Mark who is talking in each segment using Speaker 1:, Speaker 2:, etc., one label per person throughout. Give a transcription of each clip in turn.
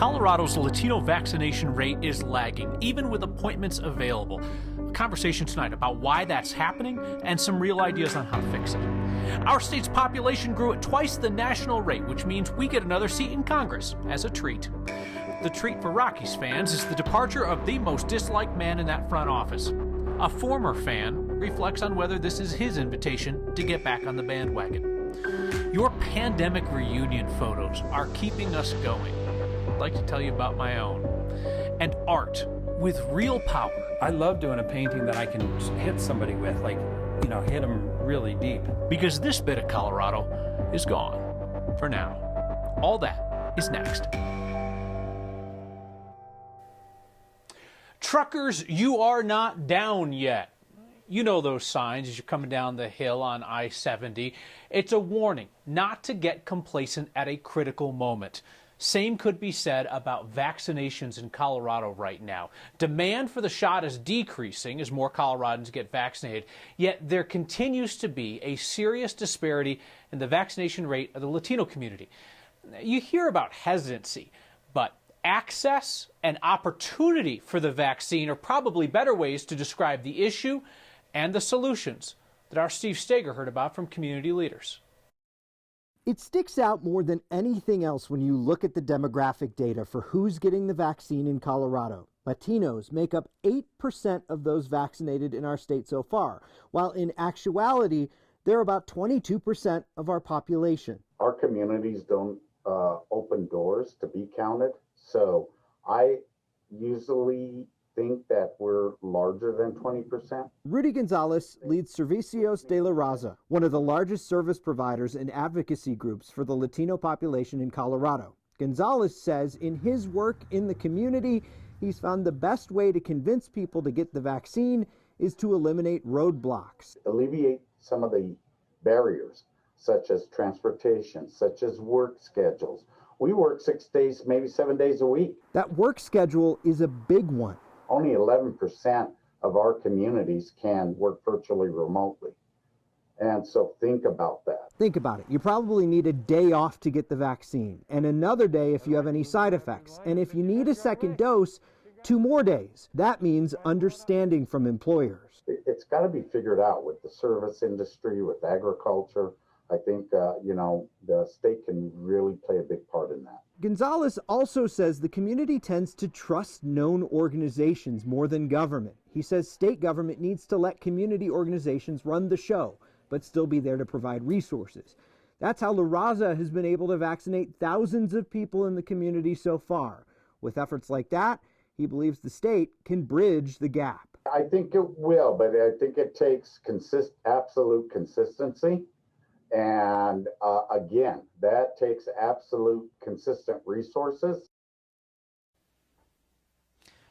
Speaker 1: Colorado's Latino vaccination rate is lagging, even with appointments available. A conversation tonight about why that's happening and some real ideas on how to fix it. Our state's population grew at twice the national rate, which means we get another seat in Congress as a treat. The treat for Rockies fans is the departure of the most disliked man in that front office. A former fan reflects on whether this is his invitation to get back on the bandwagon. Your pandemic reunion photos are keeping us going. I'd like to tell you about my own. And art with real power.
Speaker 2: I love doing a painting that I can hit somebody with, like, hit them really deep.
Speaker 1: Because this bit of Colorado is gone. For now. All that is next. Truckers, you are not down yet. You know those signs as you're coming down the hill on I-70. It's a warning not to get complacent at a critical moment. Same could be said about vaccinations in Colorado right now. Demand for the shot is decreasing as more Coloradans get vaccinated, yet there continues to be a serious disparity in the vaccination rate of the Latino community. You hear about hesitancy, but access and opportunity for the vaccine are probably better ways to describe the issue and the solutions that our Steve Steger heard about from community leaders.
Speaker 3: It sticks out more than anything else when you look at the demographic data for who's getting the vaccine in Colorado. Latinos make up 8% of those vaccinated in our state so far, while in actuality, they're about 22% of our population.
Speaker 4: Our communities don't open doors to be counted, so I usually think that we're larger than 20%.
Speaker 3: Rudy Gonzalez leads Servicios de la Raza, one of the largest service providers and advocacy groups for the Latino population in Colorado. Gonzalez says in his work in the community, he's found the best way to convince people to get the vaccine is to eliminate roadblocks.
Speaker 4: Alleviate some of the barriers, such as transportation, such as work schedules. We work 6 days, maybe 7 days a week.
Speaker 3: That work schedule is a big one.
Speaker 4: Only 11% of our communities can work virtually remotely. And so think about that.
Speaker 3: Think about it. You probably need a day off to get the vaccine, and another day if you have any side effects. And if you need a second dose, 2 more days. That means understanding from employers.
Speaker 4: It's got to be figured out with the service industry, with agriculture. I think, the state can really play a big part in that.
Speaker 3: Gonzalez also says the community tends to trust known organizations more than government. He says state government needs to let community organizations run the show, but still be there to provide resources. That's how La Raza has been able to vaccinate thousands of people in the community so far. With efforts like that, he believes the state can bridge the gap.
Speaker 4: I think it will, but I think it takes absolute consistency. And again, that takes absolute consistent resources.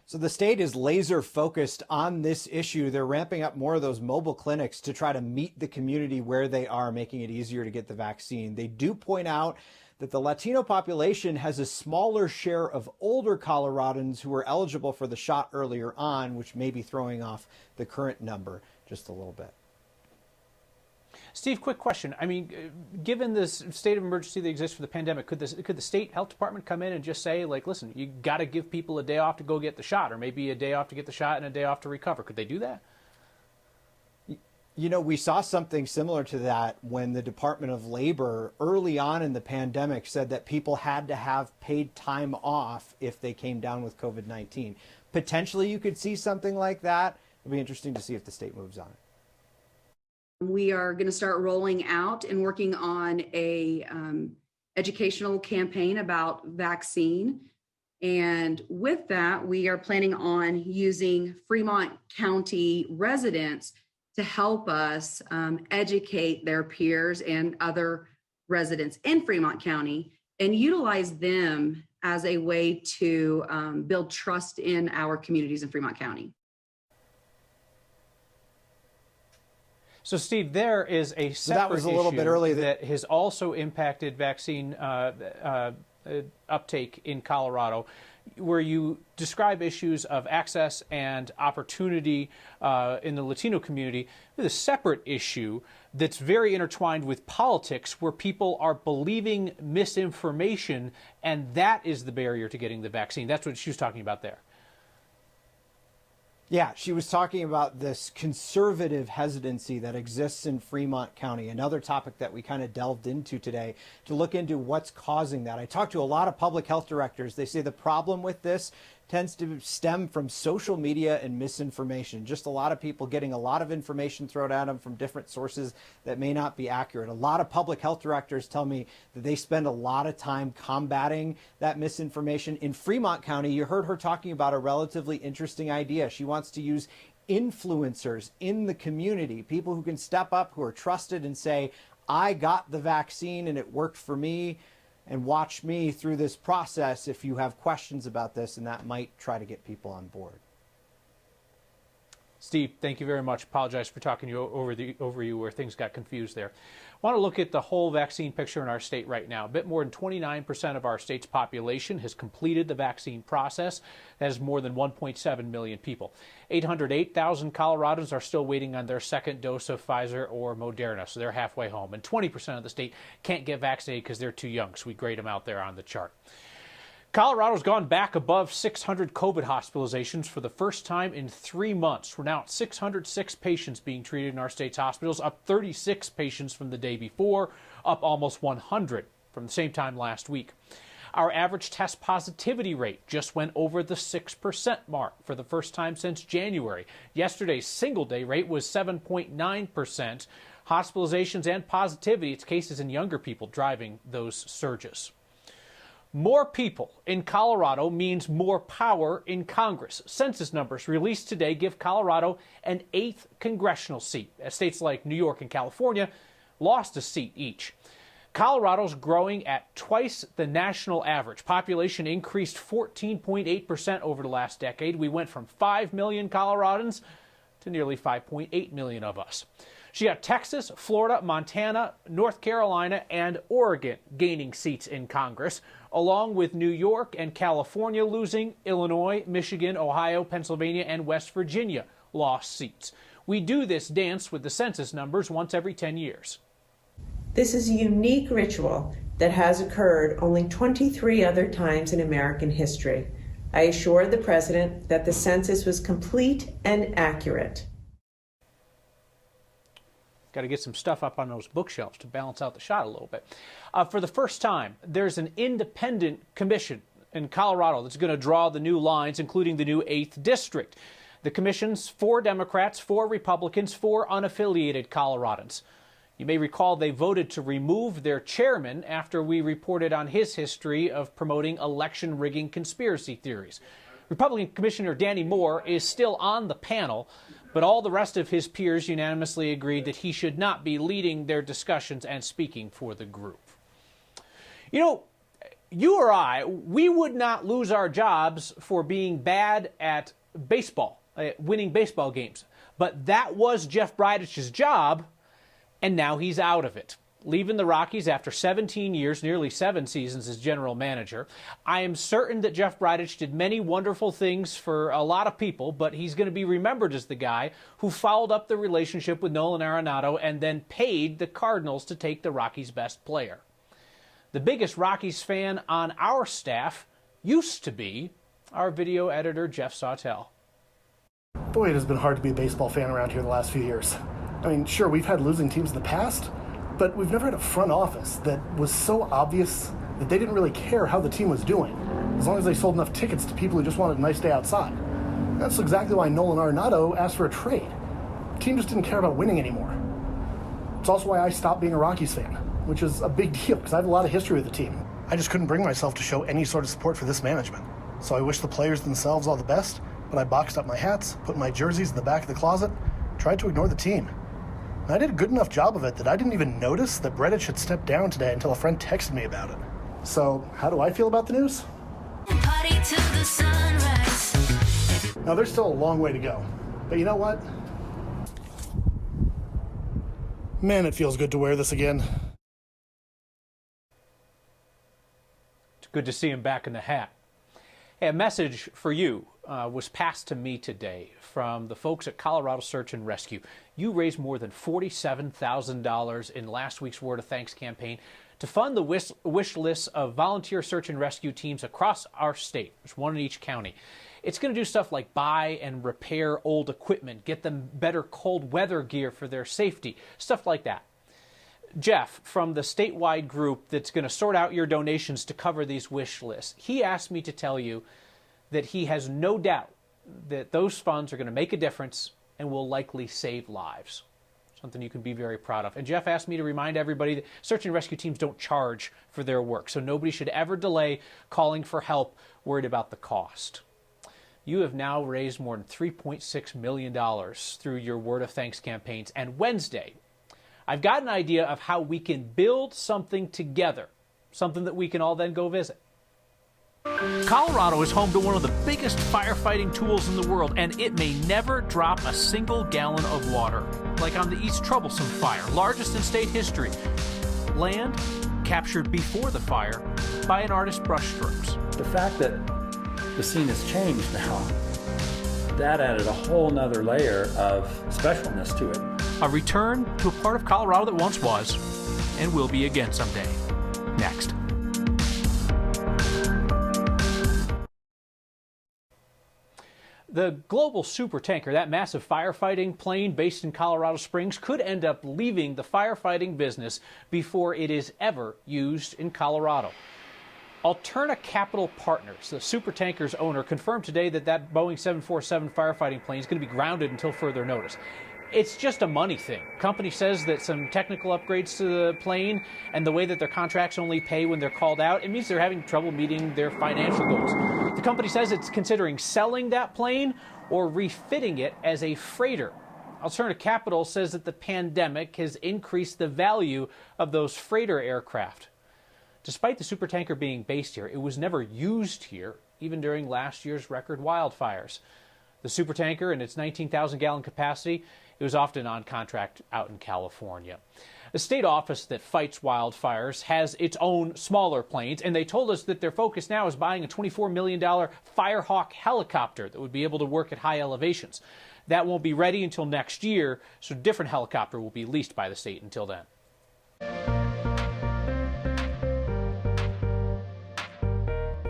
Speaker 5: So the state is laser focused on this issue. They're ramping up more of those mobile clinics to try to meet the community where they are, making it easier to get the vaccine. They do point out that the Latino population has a smaller share of older Coloradans who were eligible for the shot earlier on, which may be throwing off the current number just a little bit.
Speaker 1: Steve, quick question. I mean, given this state of emergency that exists for the pandemic, could the state health department come in and just say, like, listen, you got to give people a day off to go get the shot, or maybe a day off to get the shot and a day off to recover? Could they do that?
Speaker 5: We saw something similar to that when the Department of Labor early on in the pandemic said that people had to have paid time off if they came down with COVID-19. Potentially you could see something like that. It'll be interesting to see if the state moves on it.
Speaker 6: We are going to start rolling out and working on a educational campaign about vaccine. And with that, we are planning on using Fremont County residents to help us educate their peers and other residents in Fremont County and utilize them as a way to build trust in our communities in Fremont County.
Speaker 1: So, Steve, there is a separate
Speaker 5: that was a little bit early
Speaker 1: that has also impacted vaccine uptake in Colorado. where you describe issues of access and opportunity in the Latino community with a separate issue that's very intertwined with politics, where people are believing misinformation, and that is the barrier to getting the vaccine. That's what she was talking about there.
Speaker 5: Yeah, she was talking about this conservative hesitancy that exists in Fremont County, another topic that we kind of delved into today to look into what's causing that. I talked to a lot of public health directors. They say the problem with this tends to stem from social media and misinformation. Just a lot of people getting a lot of information thrown at them from different sources that may not be accurate. A lot of public health directors tell me that they spend a lot of time combating that misinformation. In Fremont County, you heard her talking about a relatively interesting idea. She wants to use influencers in the community, people who can step up, who are trusted and say, I got the vaccine and it worked for me, and watch me through this process if you have questions about this, and that might try to get people on board.
Speaker 1: Steve, thank you very much. Apologize for talking over you where things got confused there. I want to look at the whole vaccine picture in our state right now. A bit more than 29% of our state's population has completed the vaccine process. That is more than 1.7 million people. 808,000 Coloradans are still waiting on their second dose of Pfizer or Moderna, so they're halfway home. And 20% of the state can't get vaccinated because they're too young, so we grade them out there on the chart. Colorado's gone back above 600 COVID hospitalizations for the first time in 3 months. We're now at 606 patients being treated in our state's hospitals, up 36 patients from the day before, up almost 100 from the same time last week. Our average test positivity rate just went over the 6% mark for the first time since January. Yesterday's single-day rate was 7.9%. Hospitalizations and positivity, it's cases in younger people driving those surges. More people in Colorado means more power in Congress. Census numbers released today give Colorado an 8th congressional seat, as states like New York and California lost a seat each. Colorado's growing at twice the national average. Population increased 14.8% over the last decade. We went from 5 million Coloradans to nearly 5.8 million of us. She got Texas, Florida, Montana, North Carolina, and Oregon gaining seats in Congress, along with New York and California losing. Illinois, Michigan, Ohio, Pennsylvania, and West Virginia lost seats. We do this dance with the census numbers once every 10 years.
Speaker 7: This is a unique ritual that has occurred only 23 other times in American history. I assure the President that the census was complete and accurate.
Speaker 1: Got to get some stuff up on those bookshelves to balance out the shot a little bit. For the first time, there's an independent commission in Colorado that's going to draw the new lines, including the new 8th district. The commission's 4 Democrats, 4 Republicans, 4 unaffiliated Coloradans. You may recall they voted to remove their chairman after we reported on his history of promoting election rigging conspiracy theories. Republican Commissioner Danny Moore is still on the panel, but all the rest of his peers unanimously agreed that he should not be leading their discussions and speaking for the group. You know, you or I, we would not lose our jobs for being bad at baseball, winning baseball games. But that was Jeff Bridich's job, and now he's out of it, leaving the Rockies after 17 years, nearly 7 seasons as general manager. I am certain that Jeff Bridich did many wonderful things for a lot of people, but he's going to be remembered as the guy who fouled up the relationship with Nolan Arenado and then paid the Cardinals to take the Rockies' best player. The biggest Rockies fan on our staff used to be our video editor, Jeff Sawtell.
Speaker 8: Boy, it has been hard to be a baseball fan around here the last few years. I mean, sure, we've had losing teams in the past, but we've never had a front office that was so obvious that they didn't really care how the team was doing, as long as they sold enough tickets to people who just wanted a nice day outside. That's exactly why Nolan Arenado asked for a trade. The team just didn't care about winning anymore. It's also why I stopped being a Rockies fan, which is a big deal because I have a lot of history with the team. I just couldn't bring myself to show any sort of support for this management. So I wish the players themselves all the best, but I boxed up my hats, put my jerseys in the back of the closet, tried to ignore the team. And I did a good enough job of it that I didn't even notice that Bridich had stepped down today until a friend texted me about it. So how do I feel about the news?
Speaker 9: Party to the sunrise.
Speaker 8: Now there's still a long way to go, but you know what? Man, it feels good to wear this again.
Speaker 1: It's good to see him back in the hat. Hey, a message for you was passed to me today from the folks at Colorado Search and Rescue. You raised more than $47,000 in last week's Word of Thanks campaign to fund the wish list of volunteer search and rescue teams across our state. There's one in each county. It's going to do stuff like buy and repair old equipment, get them better cold weather gear for their safety, stuff like that. Jeff, from the statewide group that's going to sort out your donations to cover these wish lists, he asked me to tell you that he has no doubt that those funds are going to make a difference and will likely save lives. Something you can be very proud of. And Jeff asked me to remind everybody that search and rescue teams don't charge for their work, so nobody should ever delay calling for help worried about the cost. You have now raised more than $3.6 million through your Word of Thanks campaigns, and Wednesday, I've got an idea of how we can build something together, something that we can all then go visit.
Speaker 10: Colorado is home to one of the biggest firefighting tools in the world, and it may never drop a single gallon of water. Like on the East Troublesome Fire, largest in state history. Land captured before the fire by an artist's brushstrokes.
Speaker 2: The fact that the scene has changed now, that added a whole nother layer of specialness to it.
Speaker 10: A return to a part of Colorado that once was, and will be again someday. Next.
Speaker 1: The global supertanker, that massive firefighting plane based in Colorado Springs, could end up leaving the firefighting business before it is ever used in Colorado. Alterna Capital Partners, the supertanker's owner, confirmed today that that Boeing 747 firefighting plane is going to be grounded until further notice. It's just a money thing. The company says that some technical upgrades to the plane and the way that their contracts only pay when they're called out, it means they're having trouble meeting their financial goals. The company says it's considering selling that plane or refitting it as a freighter. Alterna Capital says that the pandemic has increased the value of those freighter aircraft. Despite the supertanker being based here, it was never used here, even during last year's record wildfires. The supertanker and its 19,000-gallon capacity, it was often on contract out in California. The state office that fights wildfires has its own smaller planes, and they told us that their focus now is buying a $24 million Firehawk helicopter that would be able to work at high elevations. That won't be ready until next year, so a different helicopter will be leased by the state until then.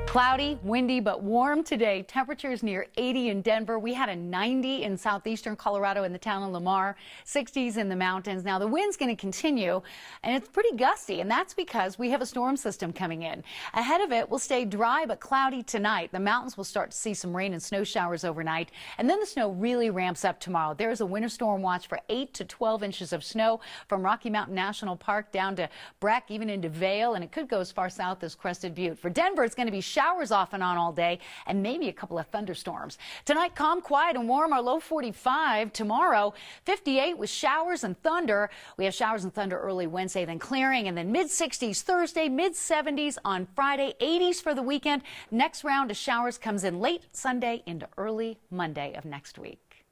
Speaker 11: Cloudy, windy, but warm today. Temperatures near 80 in Denver. We had a 90 in southeastern Colorado in the town of Lamar, 60s in the mountains. Now the wind's going to continue and it's pretty gusty, and that's because we have a storm system coming in. Ahead of it will stay dry but cloudy tonight. The mountains will start to see some rain and snow showers overnight, and then the snow really ramps up tomorrow. There is a winter storm watch for 8 to 12 inches of snow from Rocky Mountain National Park down to Breck, even into Vail, and it could go as far south as Crested Butte. For Denver, it's going to be showers off and on all day and maybe a couple of thunderstorms. Tonight, calm, quiet, and warm. Our low 45. Tomorrow, 58 with showers and thunder. We have showers and thunder early Wednesday, then clearing, and then mid-60s Thursday, mid-70s on Friday, 80s for the weekend. Next round of showers comes in late Sunday into early Monday of next week.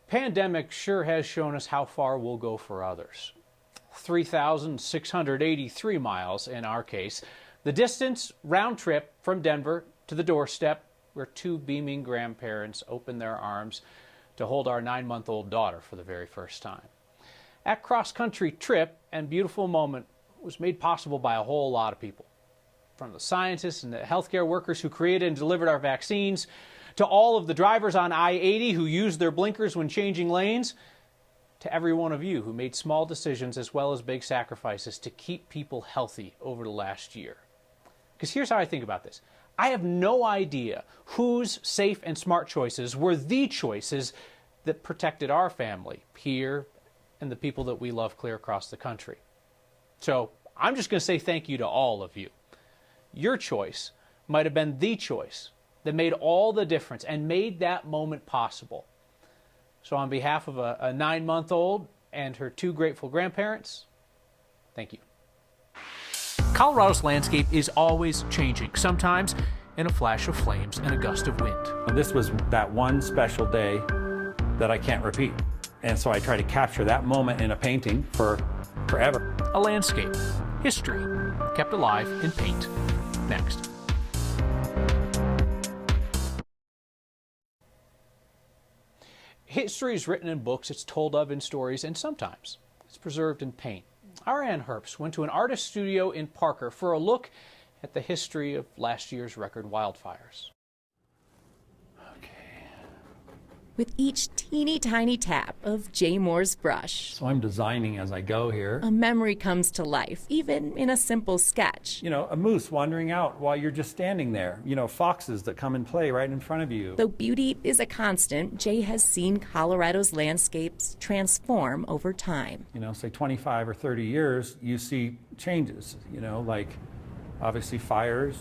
Speaker 1: Pandemic sure has shown us how far we'll go for others. 3,683 miles in our case. The distance, round trip from Denver to the doorstep where two beaming grandparents opened their arms to hold our 9-month-old daughter for the very first time. That cross-country trip and beautiful moment was made possible by a whole lot of people. From the scientists and the healthcare workers who created and delivered our vaccines, to all of the drivers on I-80 who used their blinkers when changing lanes, to every one of you who made small decisions as well as big sacrifices to keep people healthy over the last year. Because here's how I think about this. I have no idea whose safe and smart choices were the choices that protected our family here and the people that we love clear across the country. So I'm just going to say thank you to all of you. Your choice might have been the choice that made all the difference and made that moment possible. So on behalf of a 9-month-old and her 2 grateful grandparents, thank you.
Speaker 10: Colorado's landscape is always changing, sometimes in a flash of flames and a gust of wind.
Speaker 2: This was that one special day that I can't repeat. And so I try to capture that moment in a painting for forever.
Speaker 10: A landscape, history, kept alive in paint. Next.
Speaker 1: History is written in books, it's told of in stories, and sometimes it's preserved in paint. Our Ann Herbst went to an artist studio in Parker for a look at the history of last year's record wildfires.
Speaker 12: With each teeny tiny tap of Jay Moore's brush,
Speaker 2: So I'm designing as I go here.
Speaker 12: a memory comes to life, even in a simple sketch.
Speaker 2: You know, a moose wandering out while you're just standing there. You know, foxes that come and play right in front of you.
Speaker 12: Though beauty is a constant, Jay has seen Colorado's landscapes transform over time.
Speaker 2: You know, say 25 or 30 years, you see changes, you know, like obviously fires.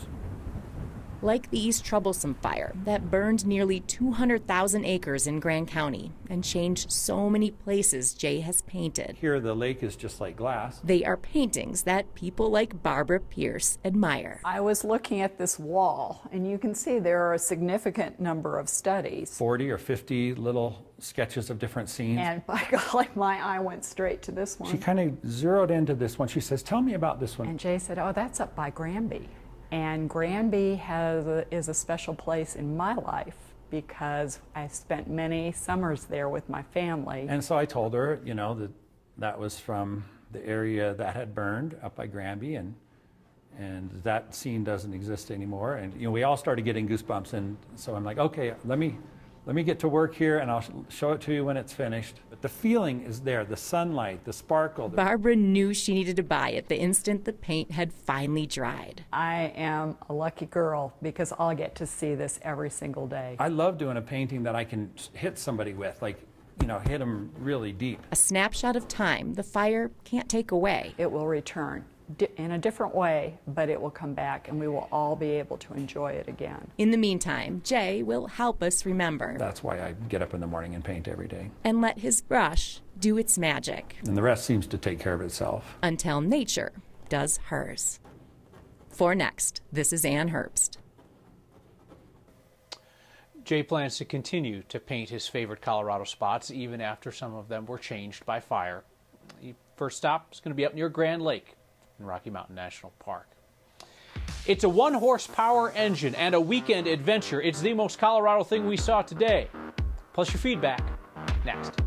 Speaker 12: Like the East Troublesome Fire that burned nearly 200,000 acres in Grand County and changed so many places Jay has painted.
Speaker 2: Here the lake is just like glass.
Speaker 12: They are paintings that people like Barbara Pierce admire.
Speaker 13: I was looking at this wall, and you can see there are a significant number of studies.
Speaker 2: 40 or 50 little sketches of different scenes.
Speaker 13: And by golly, my eye went straight to this one.
Speaker 2: She kind of zeroed into this one. She says, tell me about this one.
Speaker 13: And Jay said, oh, that's up by Granby. And Granby is a special place in my life because I spent many summers there with my family.
Speaker 2: And so I told her, you know, that was from the area that had burned up by Granby, and that scene doesn't exist anymore. And you know, we all started getting goosebumps, and so I'm like, okay, let me get to work here, and I'll show it to you when it's finished. But the feeling is there, the sunlight, the sparkle.
Speaker 12: Barbara knew she needed to buy it the instant the paint had finally dried.
Speaker 13: I am a lucky girl because I'll get to see this every single day.
Speaker 2: I love doing a painting that I can hit somebody with, like, you know, hit them really deep.
Speaker 12: A snapshot of time the fire can't take away.
Speaker 13: It will return in a different way, but it will come back and we will all be able to enjoy it again.
Speaker 12: In the meantime, Jay will help us remember.
Speaker 2: That's why I get up in the morning and paint every day.
Speaker 12: And let his brush do its magic.
Speaker 2: And the rest seems to take care of itself.
Speaker 12: Until nature does hers. For Next, this is Ann Herbst.
Speaker 1: Jay plans to continue to paint his favorite Colorado spots even after some of them were changed by fire. The first stop is going to be up near Grand Lake in Rocky Mountain National Park. It's a 1-horsepower engine and a weekend adventure. It's the most Colorado thing we saw today. Plus your feedback next.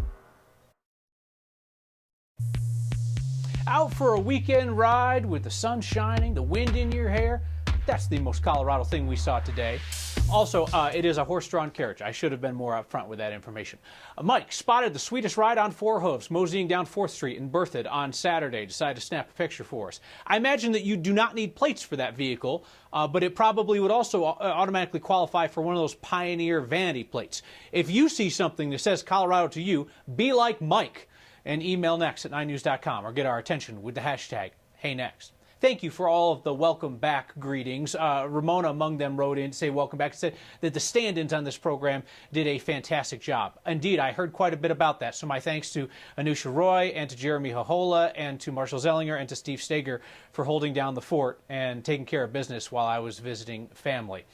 Speaker 1: Out for a weekend ride with the sun shining, the wind in your hair. That's the most Colorado thing we saw today. Also, it is a horse-drawn carriage. I should have been more upfront with that information. Mike spotted the sweetest ride on 4 hooves, moseying down 4th Street in Berthoud on Saturday. Decided to snap a picture for us. I imagine that you do not need plates for that vehicle, but it probably would also automatically qualify for one of those Pioneer vanity plates. If you see something that says Colorado to you, be like Mike and email next@9news.com or get our attention with the hashtag #HeyNext. Thank you for all of the welcome back greetings. Ramona among them wrote in to say welcome back. Said that the stand-ins on this program did a fantastic job. Indeed, I heard quite a bit about that. So my thanks to Anusha Roy and to Jeremy Hohola and to Marshall Zellinger and to Steve Steger for holding down the fort and taking care of business while I was visiting family.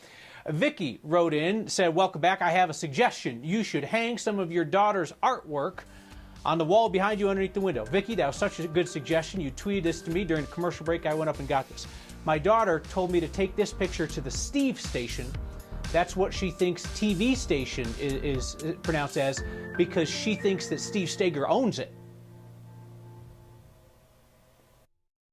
Speaker 1: Vicky wrote in, said, welcome back. I have a suggestion. You should hang some of your daughter's artwork on the wall behind you underneath the window. Vicky, that was such a good suggestion. You tweeted this to me during the commercial break. I went up and got this. My daughter told me to take this picture to the Steve station. That's what she thinks TV station is pronounced as because she thinks that Steve Steger owns it.